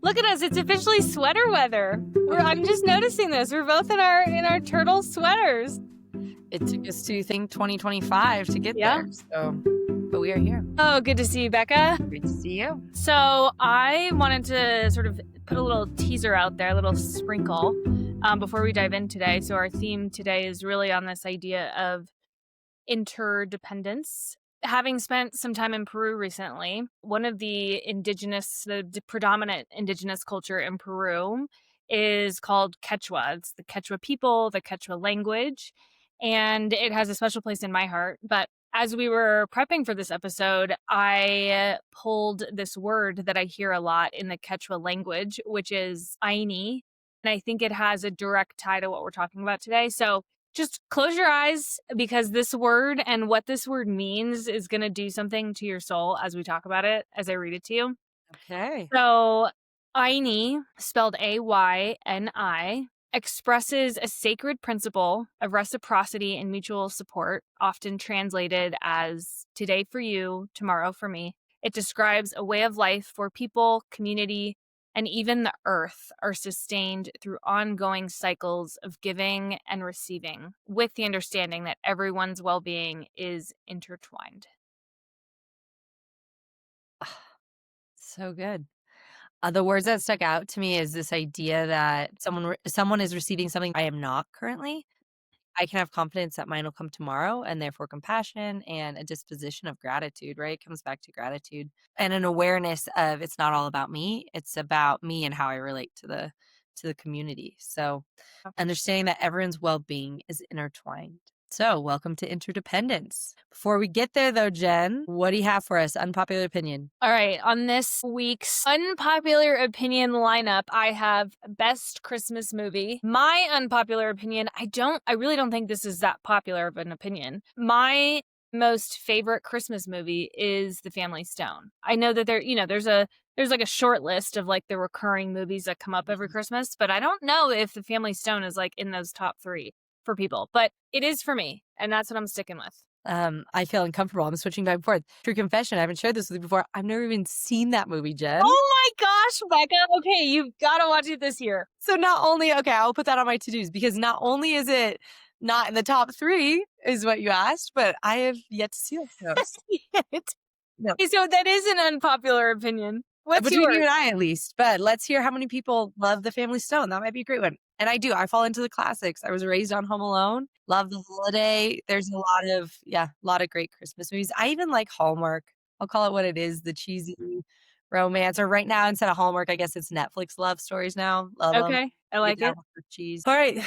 Look at us. It's officially sweater weather. I'm just noticing this. We're both in our turtle sweaters. It took us to 2025 to get Yeah. there. So, but we are here. Oh, good to see you, Becca. Great to see you. So I wanted to sort of put a little teaser out there, a little sprinkle, before we dive in today. So our theme today is really on this idea of interdependence. Having spent some time in Peru recently, one of the predominant indigenous culture in Peru is called Quechua. It's the Quechua people, the Quechua language, and it has a special place in my heart. But as we were prepping for this episode, I pulled this word that I hear a lot in the Quechua language, which is aini. And I think it has a direct tie to what we're talking about today. So just close your eyes, because this word and what this word means is going to do something to your soul as we talk about it, as I read it to you. Okay. So aini, spelled AYNI, expresses a sacred principle of reciprocity and mutual support, often translated as today for you, tomorrow for me. It describes a way of life where people, community, and even the earth are sustained through ongoing cycles of giving and receiving, with the understanding that everyone's well-being is intertwined. So good. The words that stuck out to me is this idea that someone is receiving something I am not currently. I can have confidence that mine will come tomorrow, and therefore compassion and a disposition of gratitude, right? It comes back to gratitude and an awareness of it's not all about me. It's about me and how I relate to the community. So understanding that everyone's well-being is intertwined. So welcome to Interdependence. Before we get there though, Jen, what do you have for us? Unpopular opinion. All right, on this week's unpopular opinion lineup, I have best Christmas movie. My unpopular opinion, I really don't think this is that popular of an opinion. My most favorite Christmas movie is The Family Stone. I know that there's like a short list of like the recurring movies that come up every Christmas, but I don't know if The Family Stone is like in those top 3 for people, but it is for me, and that's what I'm sticking with. I feel uncomfortable. I'm switching back and forth. True confession, I haven't shared this with you before. I've never even seen that movie, Jen. Oh my gosh, Becca. Okay, you've got to watch it this year. So I'll put that on my to-dos, because not only is it not in the top 3 is what you asked, but I have yet to see those. No. Okay, so that is an unpopular opinion. What's Between yours? you and I, at least. But let's hear how many people love The Family Stone. That might be a great one. And I do. I fall into the classics. I was raised on Home Alone. Love The Holiday. There's a lot of great Christmas movies. I even like Hallmark. I'll call it what it is, the cheesy romance. Or right now, instead of Hallmark, I guess it's Netflix love stories now. Love them. Okay, I like it. Cheese. All right.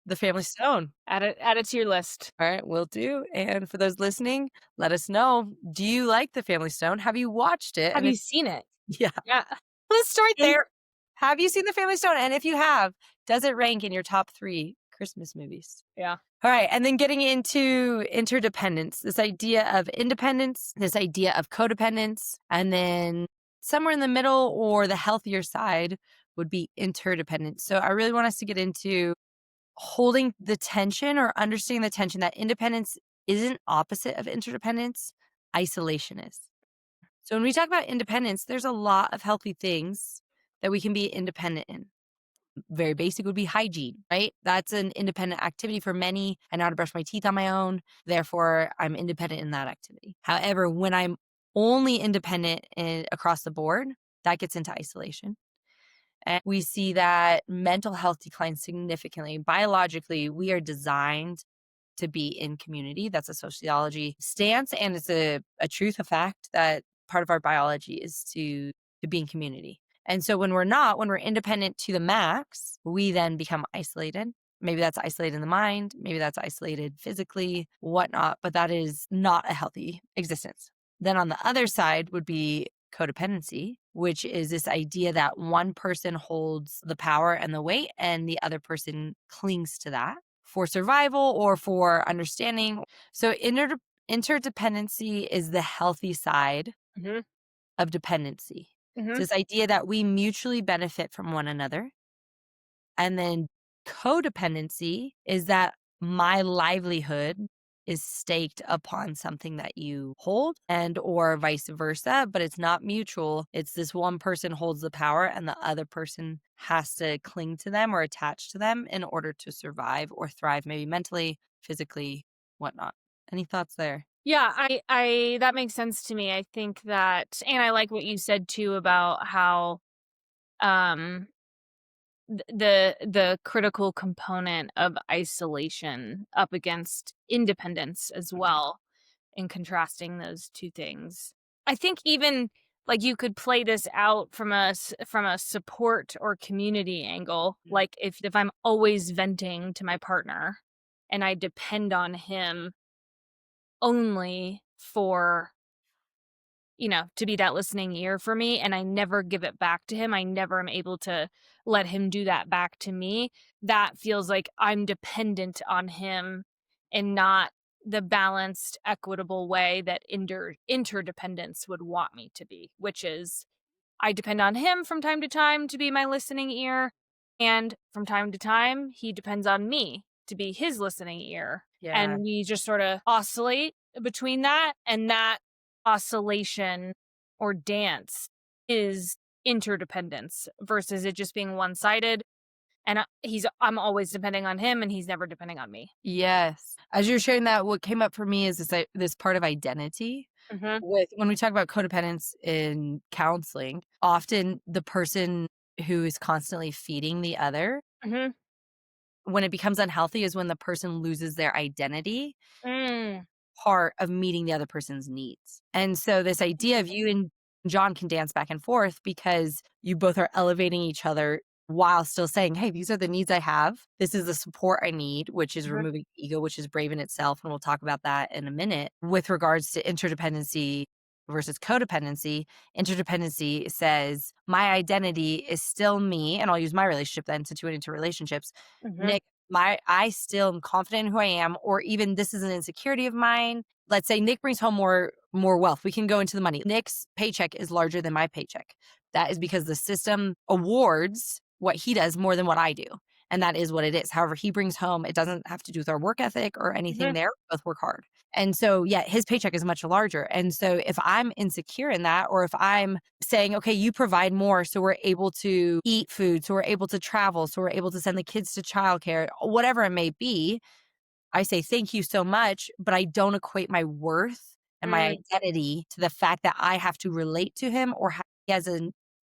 The Family Stone. Add it to your list. All right, will do. And for those listening, let us know. Do you like The Family Stone? Have you watched it? Have you seen it? Yeah. Yeah. Let's start there. Have you seen The Family Stone? And if you have, does it rank in your top 3 Christmas movies? Yeah. All right. And then getting into interdependence, this idea of independence, this idea of codependence, and then somewhere in the middle or the healthier side would be interdependence. So I really want us to get into holding the tension or understanding the tension that independence isn't opposite of interdependence, isolation is. So when we talk about independence, there's a lot of healthy things that we can be independent in. Very basic would be hygiene, right? That's an independent activity for many. I know how to brush my teeth on my own. Therefore, I'm independent in that activity. However, when I'm only independent across the board, that gets into isolation. And we see that mental health declines significantly. Biologically, we are designed to be in community. That's a sociology stance. And it's a truth, a fact that part of our biology is to be in community. And so when we're independent to the max, we then become isolated. Maybe that's isolated in the mind. Maybe that's isolated physically, whatnot. But that is not a healthy existence. Then on the other side would be codependency, which is this idea that one person holds the power and the weight and the other person clings to that for survival or for understanding. So interdependency is the healthy side of dependency. It's this idea that we mutually benefit from one another. And then codependency is that my livelihood is staked upon something that you hold and or vice versa, but it's not mutual. It's this one person holds the power and the other person has to cling to them or attach to them in order to survive or thrive, maybe mentally, physically, whatnot. Any thoughts there? Yeah, I that makes sense to me. I think that, and I like what you said too about how, um, the critical component of isolation up against independence as well, in contrasting those 2 things. I think even, like, you could play this out from from a support or community angle, Mm. like, if I'm always venting to my partner and I depend on him only for, to be that listening ear for me, and I never give it back to him. I never am able to let him do that back to me. That feels like I'm dependent on him and not the balanced, equitable way that interdependence would want me to be, which is I depend on him from time to time to be my listening ear, and from time to time, he depends on me to be his listening ear. Yeah. And we just sort of oscillate between that, and that oscillation or dance is interdependence versus it just being one-sided, and I'm always depending on him and he's never depending on me. Yes. As you're sharing that, what came up for me is this part of identity. Mhm. With when we talk about codependence in counseling, often the person who is constantly feeding the other, Mhm. when it becomes unhealthy is when the person loses their identity Mm. part of meeting the other person's needs. And so this idea of you and John can dance back and forth because you both are elevating each other while still saying, "Hey, these are the needs I have. This is the support I need," which is Mhm. removing ego, which is brave in itself. And we'll talk about that in a minute. With regards to interdependency versus codependency, interdependency says, "My identity is still me." And I'll use my relationship then since you went into relationships. Mhm. Nick, I still am confident in who I am, or even this is an insecurity of mine. Let's say Nick brings home more wealth. We can go into the money. Nick's paycheck is larger than my paycheck. That is because the system awards what he does more than what I do. And that is what it is. However, he brings home, it doesn't have to do with our work ethic or anything Mhm. there. We both work hard. And so, yeah, his paycheck is much larger. And so, if I'm insecure in that, or if I'm saying, okay, you provide more, so we're able to eat food, so we're able to travel, so we're able to send the kids to childcare, whatever it may be, I say thank you so much, but I don't equate my worth and my Mm. identity to the fact that I have to relate to him or he has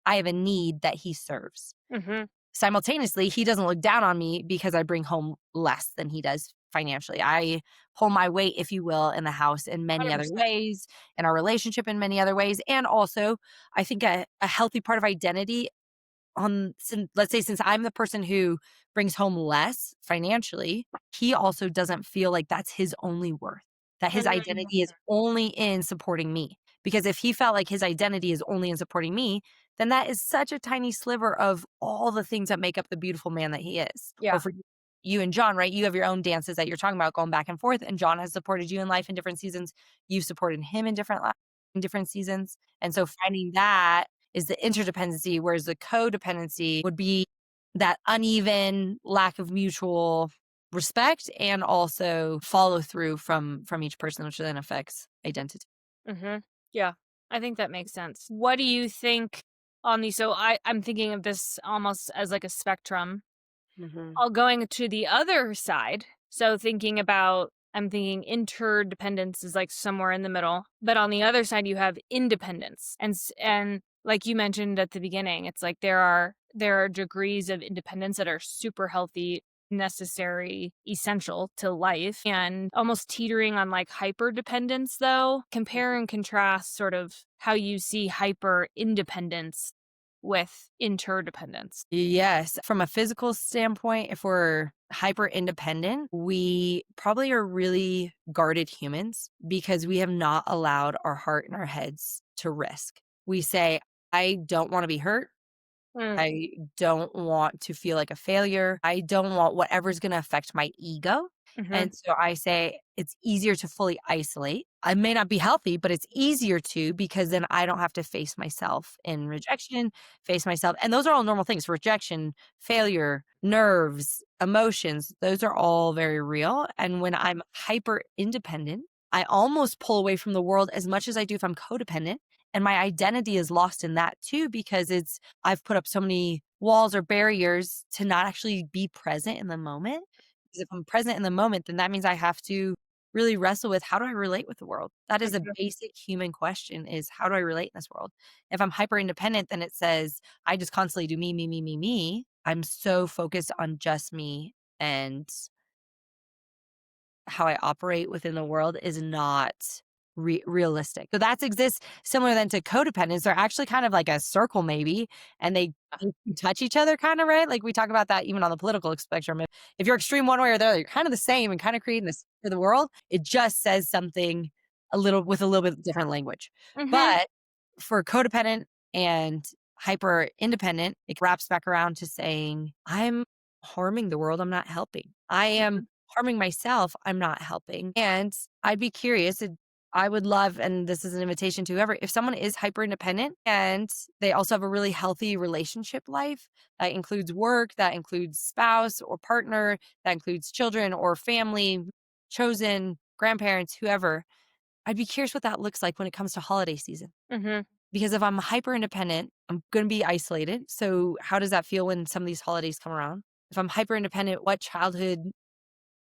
I have a need that he serves. Mhm. Simultaneously, he doesn't look down on me because I bring home less than he does financially. I pull my weight, if you will, in the house in many other 100%. ways, in our relationship in many other ways. And also, I think a healthy part of identity let's say since I'm the person who brings home less financially, he also doesn't feel like that's his only worth, that his Mm. identity is only in supporting me. Because if he felt like his identity is only in supporting me, then that is such a tiny sliver of all the things that make up the beautiful man that he is. Or Yeah. for you and John, right? You have your own dances that you're talking about going back and forth, and John has supported you in life in different seasons. You've supported him in in different seasons. And so finding that is the interdependency, whereas the codependency would be that uneven lack of mutual respect and also follow through from each person, which then affects identity. Mhm. Yeah. I think that makes sense. What do you think on these? So I'm thinking of this almost as like a spectrum. Mhm. All going to the other side. So I'm thinking interdependence is like somewhere in the middle, but on the other side you have independence. And like you mentioned at the beginning, it's like there are degrees of independence that are super healthy, necessary, essential to life, and almost teetering on like hyper dependence though. Compare and contrast sort of how you see hyper independence with interdependence. Yes. From a physical standpoint, if we're hyper independent, we probably are really guarded humans because we have not allowed our heart and our heads to risk. We say, I don't want to be hurt. Mm. I don't want to feel like a failure. I don't want whatever's going to affect my ego. Mhm. And so I say it's easier to fully isolate. I may not be healthy, but it's easier to because then I don't have to face myself in rejection, face myself. And those are all normal things rejection, failure, nerves, emotions. Those are all very real. And when I'm hyper independent, I almost pull away from the world as much as I do if I'm codependent. And my identity is lost in that too, because I've put up so many walls or barriers to not actually be present in the moment. Because if I'm present in the moment, then that means I have to really wrestle with how do I relate with the world? That is a Mhm. basic human question is how do I relate in this world? If I'm hyper independent, then it says I just constantly do me, me, me, me, me. I'm so focused on just me and how I operate within the world is not realistic. So that exists similar then to codependence. They're actually kind of like a circle maybe, and they touch each other kind of, right? Like we talk about that even on the political spectrum. If you're extreme one way or the other, you're kind of the same and kind of creating this for the world. It just says something a little with a little bit different language. Mhm. But for codependent and hyper independent, it wraps back around to saying, I'm harming the world. I'm not helping. I am Mhm. harming myself, I'm not helping. And I'd be curious, I would love, and this is an invitation to whoever, if someone is hyper independent and they also have a really healthy relationship life that includes work, that includes spouse or partner, that includes children or family, chosen grandparents, whoever, I'd be curious what that looks like when it comes to holiday season. Mhm. Because if I'm hyper independent, I'm going to be isolated. So, how does that feel when some of these holidays come around? If I'm hyper independent, what childhood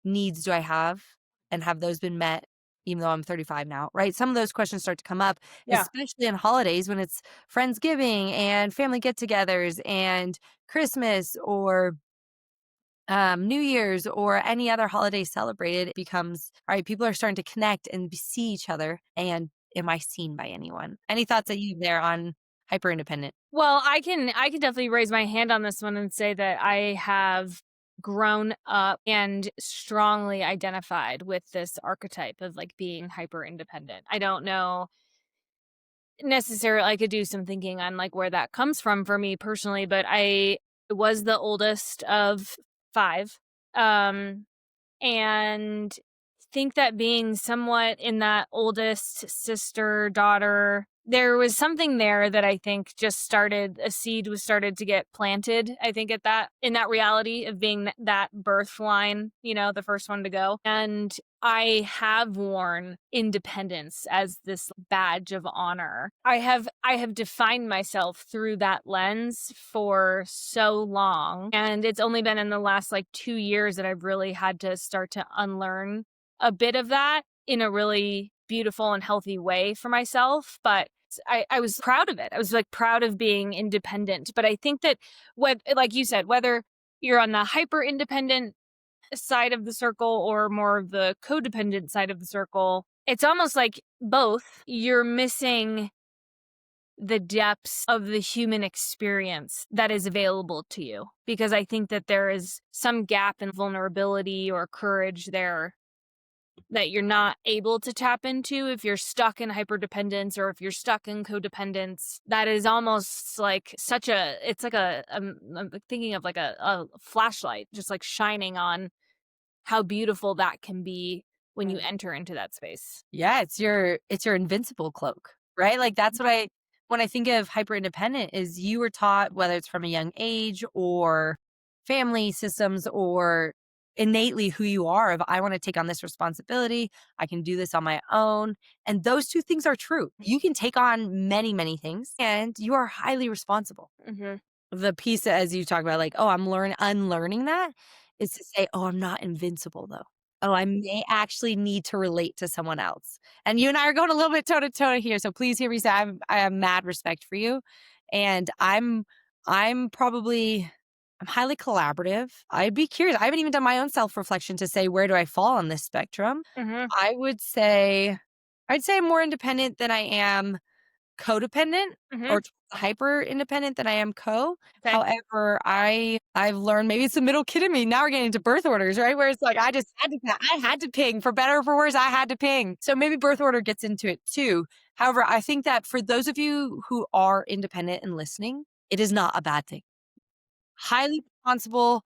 needs do I have? And have those been met even though I'm 35 now, right? Some of those questions start to come up, Yeah. especially in holidays when it's Friendsgiving and family get togethers and Christmas or New Year's or any other holiday celebrated. It becomes, all right, people are starting to connect and see each other. And am I seen by anyone? Any thoughts that you have there on hyper independent? Well, I can definitely raise my hand on this one and say that I have grown up and strongly identified with this archetype of like being hyper independent. I don't know necessarily I could do some thinking on like where that comes from for me personally, but I was the oldest of 5. Um and think that being somewhat in that oldest sister daughter there was something there that I think just started a seed was started to get planted. I think at that in that reality of being that birth line, the first one to go. And I have worn independence as this badge of honor. I have defined myself through that lens for so long, and it's only been in the last like 2 years that I've really had to start to unlearn a bit of that in a really beautiful and healthy way for myself. But I was proud of it. I was like proud of being independent. But I think that what like you said, whether you're on the hyper independent side of the circle or more of the codependent side of the circle, it's almost like both. You're missing the depths of the human experience that is available to you. Because I think that there is some gap in vulnerability or courage there that you're not able to tap into if you're stuck in hyperdependence or if you're stuck in codependence. That is almost like such a, it's like I'm thinking of like a flashlight just like shining on how beautiful that can be when you enter into that space. Yeah, it's your invincible cloak, right? Like that's what I when I think of hyper independent is you were taught whether it's from a young age or family systems or innately who you are of I want to take on this responsibility, I can do this on my own. And those two things are true. You can take on many, many things and you are highly responsible. Mhm. The piece as you talk about, like, "Oh, I'm unlearning that," is to say, "Oh, I'm not invincible, though. Oh, I may actually need to relate to someone else." And you and I are going a little bit toe to toe here, so please hear me say I have mad respect for you, and I'm probably I'm highly collaborative. I'd be curious. I haven't even done my own self-reflection to say, where do I fall on this spectrum? Mhm. I would say I'd say I'm more independent than I am codependent Mhm. or hyper independent than I am co. Okay. However, I've learned maybe it's the middle kid in me. Now we're getting into birth orders, right? Where it's like I had to ping for better or for worse. I had to ping. So maybe birth order gets into it too. However, I think that for those of you who are independent and listening, it is not a bad thing. Highly responsible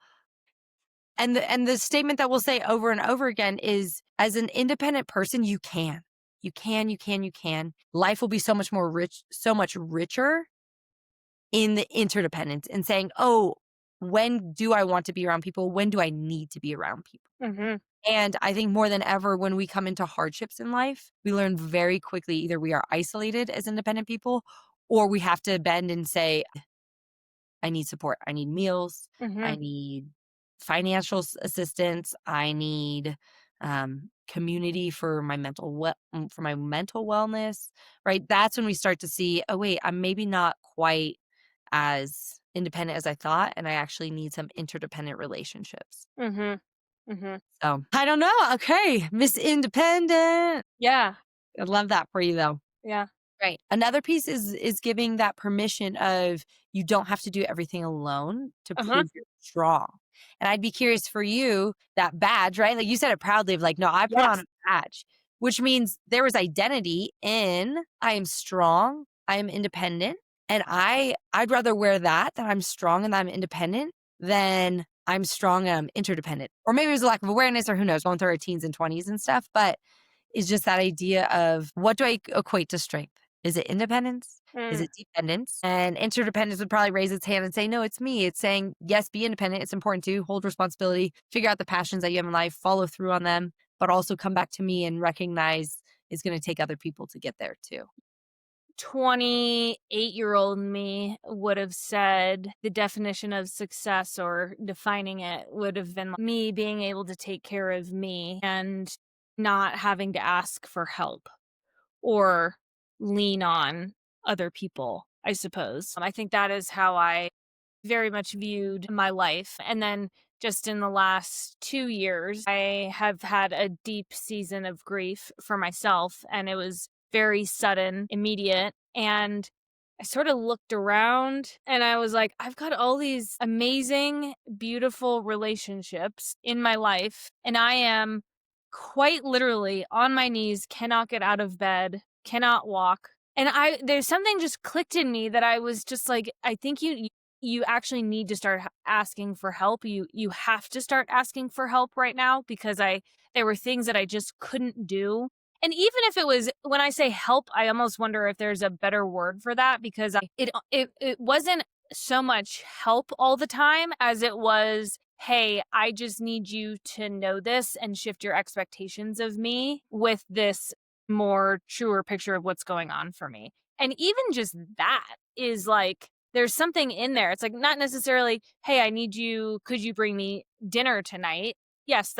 And the statement that we'll say over and over again is, as an independent person, you can. You can. Life will be so much more rich, so much richer in the interdependence and saying, "Oh, when do I want to be around people? When do I need to be around people?" Mhm. And I think more than ever, when we come into hardships in life, we learn very quickly either we are isolated as independent people or we have to bend and say, I need support. I need meals. I Mhm. need financial assistance. I need community for my for my mental wellness. Right. That's when we start to see, oh wait, I'm maybe not quite as independent as I thought, and I actually need some interdependent relationships. Mhm. Mhm. So I don't know. Okay, Miss Independent. Yeah. I love that for you though. Yeah. Right. Another piece is giving that permission of you don't have to do everything alone to Uh-huh. prove you're strong. And I'd be curious for you, that badge, right? Like you said it proudly of like, no, I put on Yes. a badge, which means there was identity in I am strong, I am independent, and I'd rather wear that I'm strong and that I'm independent than I'm strong and I'm interdependent. Or maybe it was a lack of awareness or who knows, going through our teens and 20s and stuff. But it's just that idea of what do I equate to strength? Is it independence? Is Mm. it dependence? And interdependence would probably raise its hand and say, no, it's me. It's saying, yes, be independent. It's important to hold responsibility, figure out the passions that you have in life, follow through on them, but also come back to me and recognize it's going to take other people to get there too. 28-year-old me would have said the definition of success or defining it would have been me being able to take care of me and not having to ask for help or lean on other people, I suppose. I think that is how I very much viewed my life. And then just in the last 2 years, I have had a deep season of grief for myself, and it was very sudden, immediate, and I sort of looked around and I was like, I've got all these amazing, beautiful relationships in my life, and I am quite literally on my knees, cannot get out of bed, cannot walk. And there's something just clicked in me that I was just like, I think you actually need to start asking for help. You have to start asking for help right now because I there were things that I just couldn't do. And even if it was when I say help, I almost wonder if there's a better word for that because it wasn't so much help all the time as it was, hey, I just need you to know this and shift your expectations of me with this more truer picture of what's going on for me. And even just that is like there's something in there. It's like not necessarily, "Hey, I need you could you bring me dinner tonight?" Yes,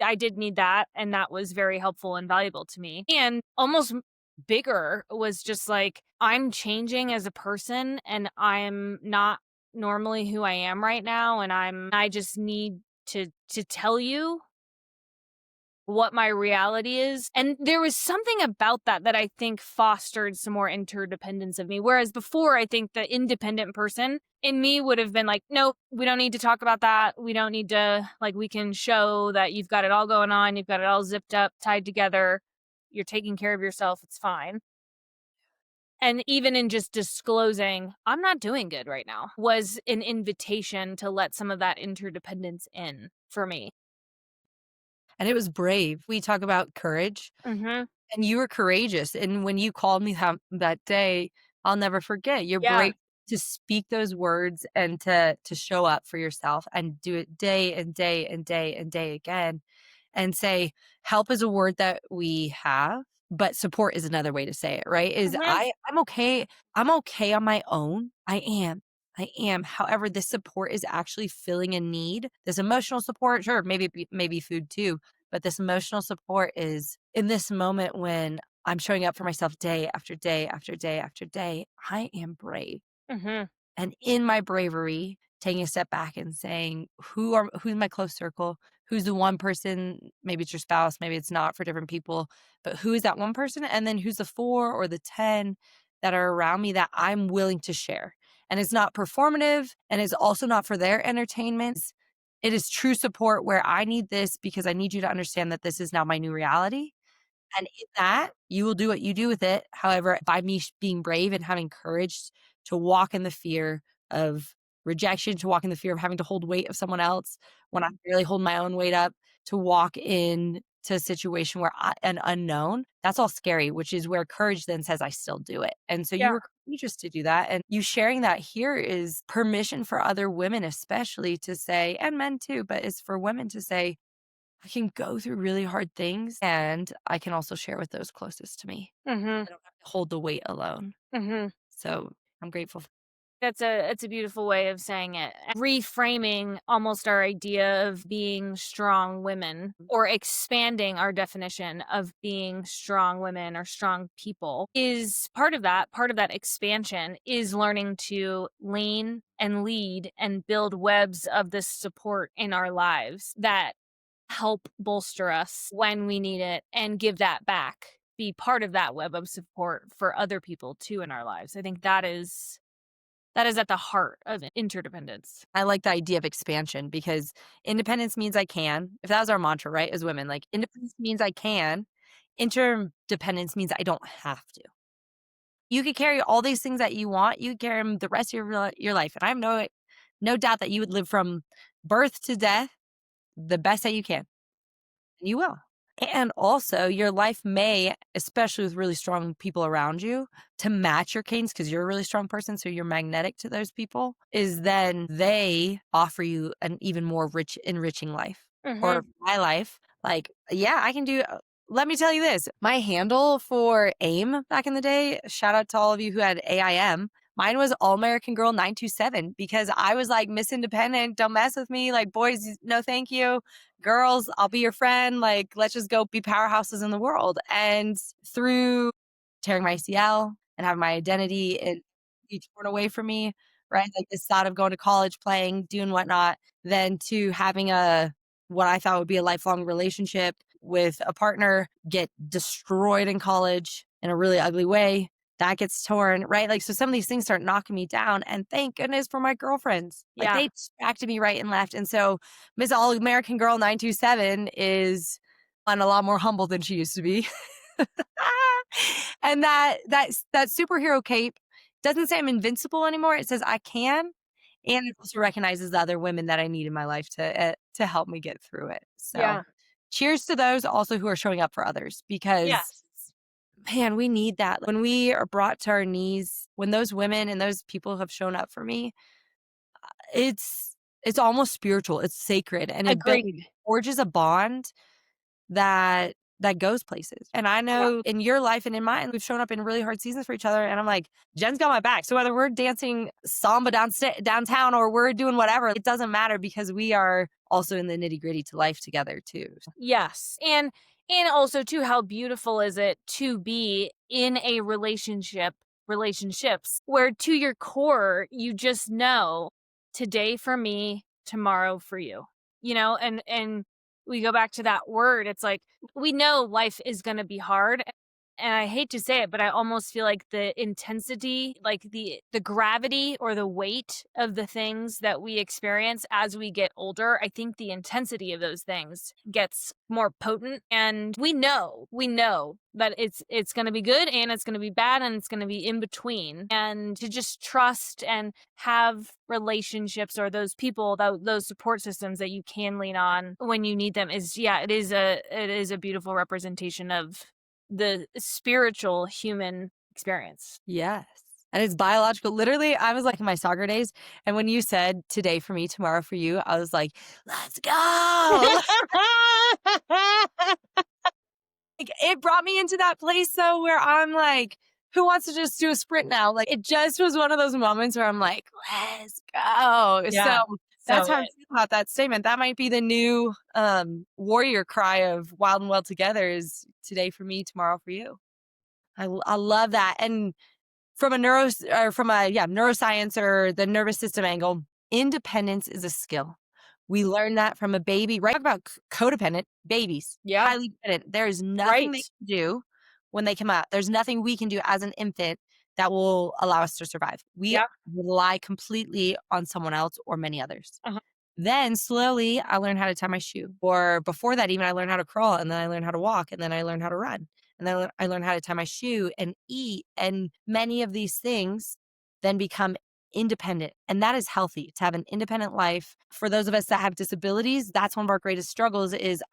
I did need that, and that was very helpful and valuable to me. And almost bigger was just like, I'm changing as a person, and I'm not normally who I am right now, and I just need to tell you what my reality is. And there was something about that that I think fostered some more interdependence of me. Whereas before, I think the independent person in me would have been like, nope, we don't need to talk about that. We don't need to, like, we can show that you've got it all going on. You've got it all zipped up, tied together. You're taking care of yourself. It's fine. And even in just disclosing, I'm not doing good right now, was an invitation to let some of that interdependence in for me. And it was brave. We talk about courage. Hmm. And you were courageous, and when you called me that day, I'll never forget. You're Yeah. brave to speak those words and to show up for yourself and do it day and day and day and day again and say, help is a word that we have, but support is another way to say it, right? Is Hmm. I'm okay. I'm okay on my own. I am. I am. However, this support is actually filling a need. This emotional support, sure, maybe food too, but this emotional support is in this moment when I'm showing up for myself day after day after day after day. I am brave. Hmm. And in my bravery, taking a step back and saying, who's my close circle? Who's the one person? Maybe it's your spouse, maybe it's not for different people, but who is that one person? And then who's the 4 or the 10 that are around me that I'm willing to share? And it's not performative and it's also not for their entertainment. It is true support where I need this because I need you to understand that this is now my new reality. And in that, you will do what you do with it. However, by me being brave and having courage to walk in the fear of rejection, to walk in the fear of having to hold weight of someone else when I barely hold my own weight up, to walk in to a situation where an unknown, that's all scary, which is where courage then says, I still do it. And so you Yeah. were courageous to do that. And you sharing that here is permission for other women, especially to say, and men too, but it's for women to say, I can go through really hard things and I can also share with those closest to me. Mhm. I don't have to hold the weight alone. Mhm. So I'm grateful. That's a beautiful way of saying it. Reframing almost our idea of being strong women or expanding our definition of being strong women or strong people is part of that. Part of that expansion is learning to lean and lead and build webs of this support in our lives that help bolster us when we need it and give that back. Be part of that web of support for other people too in our lives. I think that is at the heart of interdependence. I like the idea of expansion because independence means I can. If that was our mantra, right, as women, like independence means I can. Interdependence means I don't have to. You could carry all these things that you want. You could carry them the rest of your life, and I have no doubt that you would live from birth to death the best that you can. You will. And also, your life may, especially with really strong people around you, to match your cadence because you're a really strong person, so you're magnetic to those people, is then they offer you an even more enriching life. Or Mhm. my life, like, yeah, I can do. Let me tell you this, my handle for AIM back in the day, shout out to all of you who had AIM. Mine was All American Girl 927 because I was like Miss Independent. Don't mess with me. Like, boys, no, thank you. Girls, I'll be your friend. Like, let's just go be powerhouses in the world. And through tearing my ACL and having my identity and be torn away from me, right? Like this thought of going to college, playing, doing whatnot, then to having what I thought would be a lifelong relationship with a partner get destroyed in college in a really ugly way. That gets torn, right? Like, so some of these things start knocking me down. And thank goodness for my girlfriends. Like, Yeah. they distracted me right and left. And so Miss All American Girl 927 is on a lot more humble than she used to be. And that superhero cape doesn't say I'm invincible anymore. It says I can, and it also recognizes the other women that I need in my life to help me get through it. So, Yeah. cheers to those also who are showing up for others because Yes. man, we need that. When we are brought to our knees, when those women and those people have shown up for me, it's almost spiritual. It's sacred, and Agreed. forges a bond that goes places. And I Yeah. know in your life and in mine, we've shown up in really hard seasons for each other. And I'm like, Jen's got my back. So whether we're dancing samba downtown or we're doing whatever, it doesn't matter because we are also in the nitty gritty to life together too. Yes. And also too, how beautiful is it to be in a relationships where to your core you just know today for me, tomorrow for you. And we go back to that word. It's like we know life is going to be hard, and I hate to say it, but I almost feel like the intensity, like the gravity or the weight of the things that we experience as we get older, I think the intensity of those things gets more potent, and we know that it's going to be good and it's going to be bad and it's going to be in between, and to just trust and have relationships or those people, those support systems that you can lean on when you need them is, yeah, it is a beautiful representation of the spiritual human experience. Yes. And it's biological. Literally, I was like in my soccer days. And when you said today for me, tomorrow for you, I was like, let's go. Like, it brought me into that place though where I'm like, who wants to just do a sprint now? Like it just was one of those moments where I'm like, let's go. So Yeah. that's So how I feel about that statement. That might be the new warrior cry of Wild and Well Together is today for me, tomorrow for you. I love that. And from a neuroscience or the nervous system angle, independence is a skill. We learn that from a baby, right? Talk about codependent babies, yeah. highly dependent. There is nothing Right. they can do when they come out. There's nothing we can do as an infant that will allow us to survive. We Yeah. rely completely on someone else or many others. Uh-huh. Then slowly I learned how to tie my shoe. Or before that, even I learned how to crawl and then I learned how to walk and then I learned how to run. And then I learned how to tie my shoe and eat. And many of these things then become independent. And that is healthy to have an independent life. For those of us that have disabilities, that's one of our greatest struggles is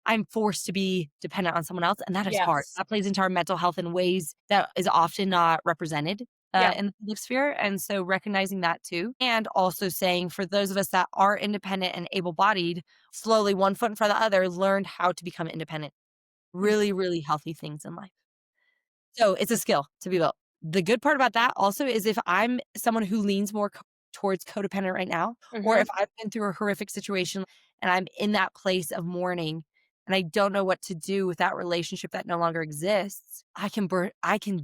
I'm forced to be dependent on someone else. And that is hard. Yes. That plays into our mental health in ways that is often not represented Yep. in the public sphere. And so recognizing that too. And also saying for those of us that are independent and able bodied, slowly one foot in front of the other, learned how to become independent. Mhm. Really, really healthy things in life. So it's a skill to be built. The good part about that also is if I'm someone who leans more towards codependent right now, or Mhm. if I've been through a horrific situation and I'm in that place of mourning and I don't know what to do with that relationship that no longer exists, I can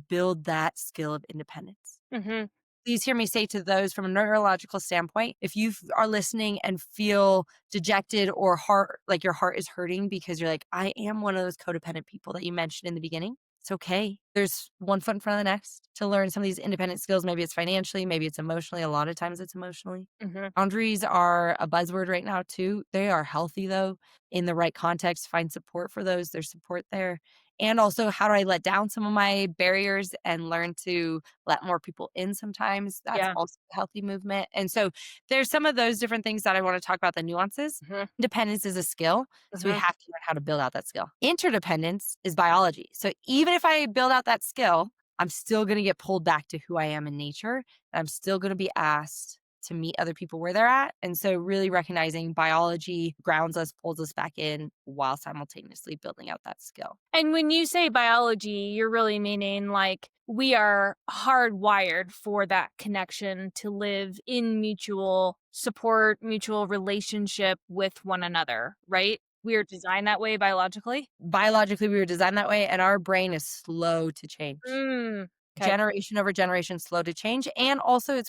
build that skill of independence. Mhm. Please hear me say to those from a neurological standpoint, if you are listening and feel dejected or heart like your heart is hurting because you're like, I am one of those codependent people that you mentioned in the beginning. It's okay. There's one foot in front of the next to learn some of these independent skills. Maybe it's financially, maybe it's emotionally. A lot of times it's emotionally. Mhm. Boundaries are a buzzword right now too. They are healthy though, in the right context. Find support for those. There's support there. And also, how do I let down some of my barriers and learn to let more people in sometimes? That's Yeah. also a healthy movement. And so there's some of those different things that I want to talk about the nuances. Mhm. Independence is a skill. So we Mhm. have to learn how to build out that skill. Interdependence is biology. So even if I build out that skill, I'm still going to get pulled back to who I am in nature. And I'm still going to be asked to meet other people where they're at. And so really recognizing biology grounds us, pulls us back in while simultaneously building out that skill. And when you say biology, you're really meaning like we are hardwired for that connection to live in mutual support, mutual relationship with one another, right? We are designed that way biologically? Biologically, we were designed that way, and our brain is slow to change. Mm. Okay. Generation over generation, slow to change, and also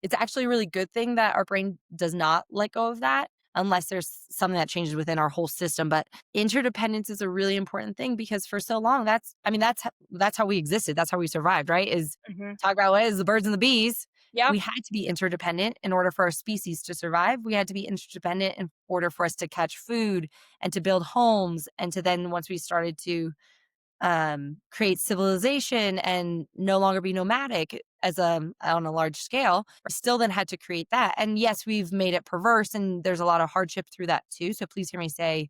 it's actually a really good thing that our brain does not let go of that unless there's something that changes within our whole system, but interdependence is a really important thing because for so long, that's how we existed, that's how we survived, right? Is Mhm. talk about what is the birds and the bees. Yep. We had to be interdependent in order for our species to survive. We had to be interdependent in order for us to catch food and to build homes, and to then once we started to create civilization and no longer be nomadic as on a large scale, still then had to create that. And yes, we've made it perverse and there's a lot of hardship through that too. So please hear me say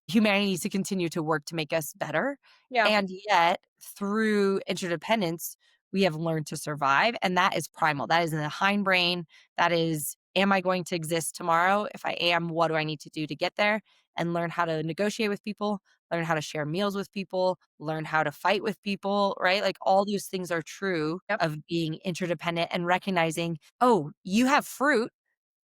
humanity needs to continue to work to make us better. Yeah. And yet, through interdependence, we have learned to survive. And that is primal. That is in the hindbrain. That is, am I going to exist tomorrow? If I am, what do I need to do to get there? And learn how to negotiate with people, learn how to share meals with people, learn how to fight with people, right? Like all those things are true Yep. of being interdependent and recognizing, oh, you have fruit.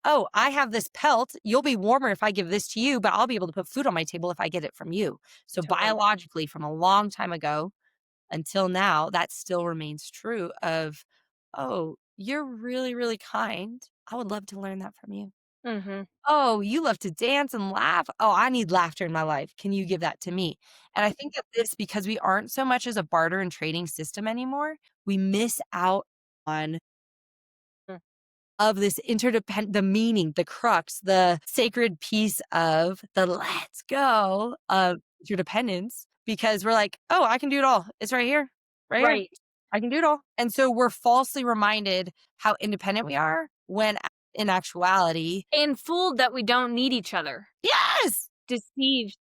Oh, I have this pelt. You'll be warmer if I give this to you, but I'll be able to put food on my table if I get it from you. So, Totally. biologically, from a long time ago until now, that still remains true of, oh, you're really, really kind. I would love to learn that from you. Mhm. Oh, you love to dance and laugh. Oh, I need laughter in my life. Can you give that to me? And I think that this, because we aren't so much as a barter and trading system anymore, we miss out on Mm. of this the meaning, the crux, the sacred piece of the let's go of interdependence because we're like, "Oh, I can do it all. It's right here. Right here. Right. I can do it all." And so we're falsely reminded how independent we are when in actuality, And fooled that we don't need each other. yes! Deceived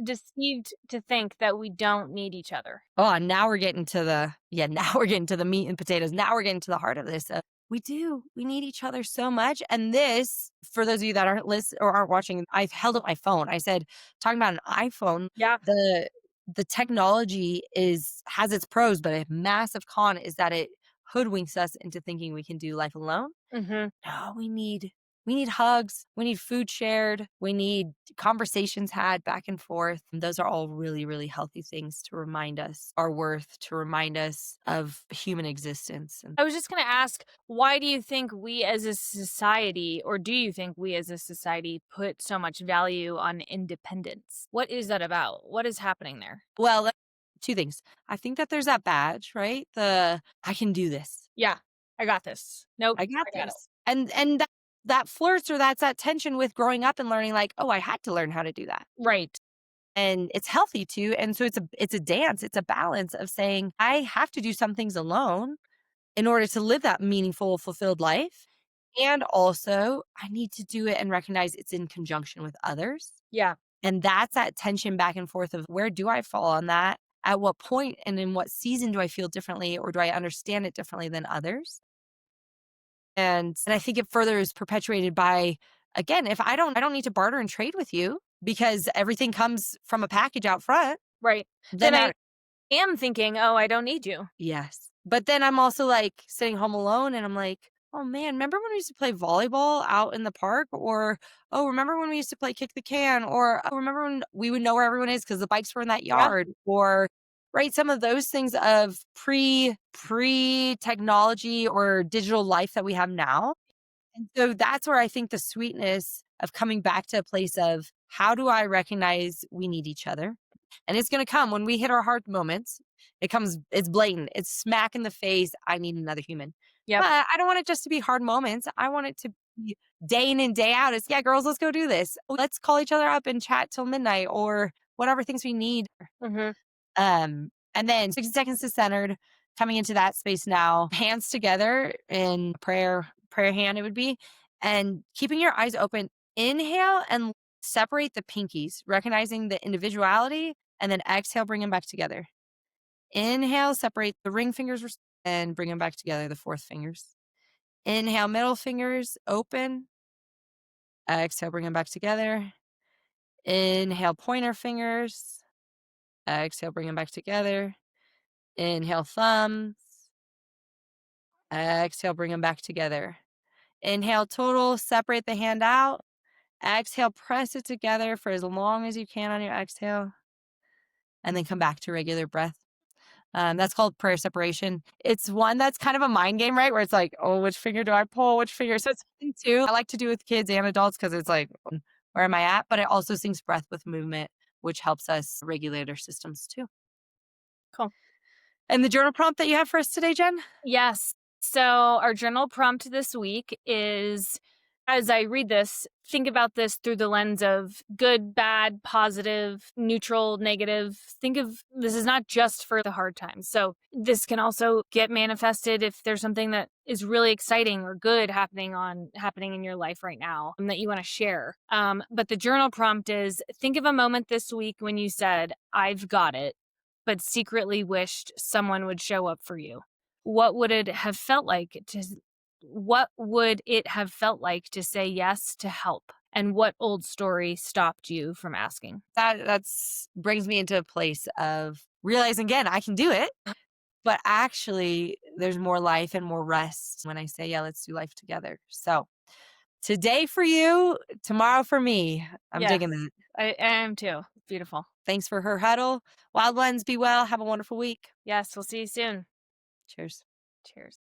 deceived to think that we don't need each other. Oh, and now we're getting to the now we're getting to the meat and potatoes. Now we're getting to the heart of this. We do. We need each other so much. And this, for those of you that aren't listening or aren't watching, I've held up my phone. I said, talking about an iPhone, Yeah. the technology has its pros, but a massive con is that it hoodwinks us into thinking we can do life alone. Mhm. No, we need hugs, we need food shared, we need conversations had back and forth. And those are all really, really healthy things to remind us our worth, to remind us of human existence. And I was just gonna ask, why do you think we as a society, or do you think we as a society put so much value on independence? What is that about? What is happening there? well, two things. I think that there's that badge, right? The I can do this. Yeah, I got this. Nope, I got I got it. this. And that flirts or that's that tension with growing up and learning like, oh, I had to learn how to do that. Right. And it's healthy too. And so it's a dance, it's a balance of saying, I have to do some things alone in order to live that meaningful, fulfilled life. And also, I need to do it and recognize it's in conjunction with others. Yeah. And that's that tension back and forth of where do I fall on that? At what point and in what season do I feel differently or do I understand it differently than others? And I think it further is perpetuated by, again, if I don't need to barter and trade with you because everything comes from a package out front, Right. then Then I that am thinking, "Oh, I don't need you." yes. But then I'm also like sitting home alone and I'm like, oh man, remember when we used to play volleyball out in the park? Or, oh, remember when we used to play kick the can? Or, oh, remember when we would know where everyone is because the bikes were in that Yeah. yard? Or, right, some of those things of pre technology or digital life that we have now. And so that's where I think the sweetness of coming back to a place of how do I recognize we need each other? And it's going to come when we hit our hard moments. It comes, it's blatant, it's smack in the face. I need another human. Yep. But I don't want it just to be hard moments. I want it to be day in and day out. It's, yeah, girls, let's go do this. Let's call each other up and chat till midnight or whatever things we need. Mhm. And then 60 seconds to centered, coming into that space now, hands together in prayer hand, it would be, and keeping your eyes open. Inhale and separate the pinkies, recognizing the individuality, and then exhale, bring them back together. Inhale, separate the ring fingers and bring them back together, the fourth fingers. Inhale, middle fingers open. Exhale, bring them back together. Inhale, pointer fingers. Exhale, bring them back together. Inhale, thumbs. Exhale, bring them back together. Inhale, total, separate the hand out. Exhale, press it together for as long as you can on your exhale, and then come back to regular breath. That's called prayer separation. It's one that's kind of a mind game, right? Where it's like, oh, which finger do I pull? Which finger? So it's fun too. I like to do with kids and adults because it's like, where am I at? But it also syncs breath with movement, which helps us regulate our systems too. Cool. And the journal prompt that you have for us today, Jen? Yes. So our journal prompt this week is, as I read this, think about this through the lens of good, bad, positive, neutral, negative. Think of this is not just for the hard times. So this can also get manifested if there's something that is really exciting or good happening in your life right now that you want to share. But the journal prompt is think of a moment this week when you said, "I've got it," but secretly wished someone would show up for you. What would it have felt like to what would it have felt like to say yes to help? And what old story stopped you from asking? That's brings me into a place of realizing again, I can do it. But actually, there's more life and more rest when I say, yeah, let's do life together. So today for you, tomorrow for me. I'm Yes, digging that. I am too. Beautiful. Thanks for Her Huddle. Wild ones, be well. Have a wonderful week. Yes, we'll see you soon. Cheers. Cheers.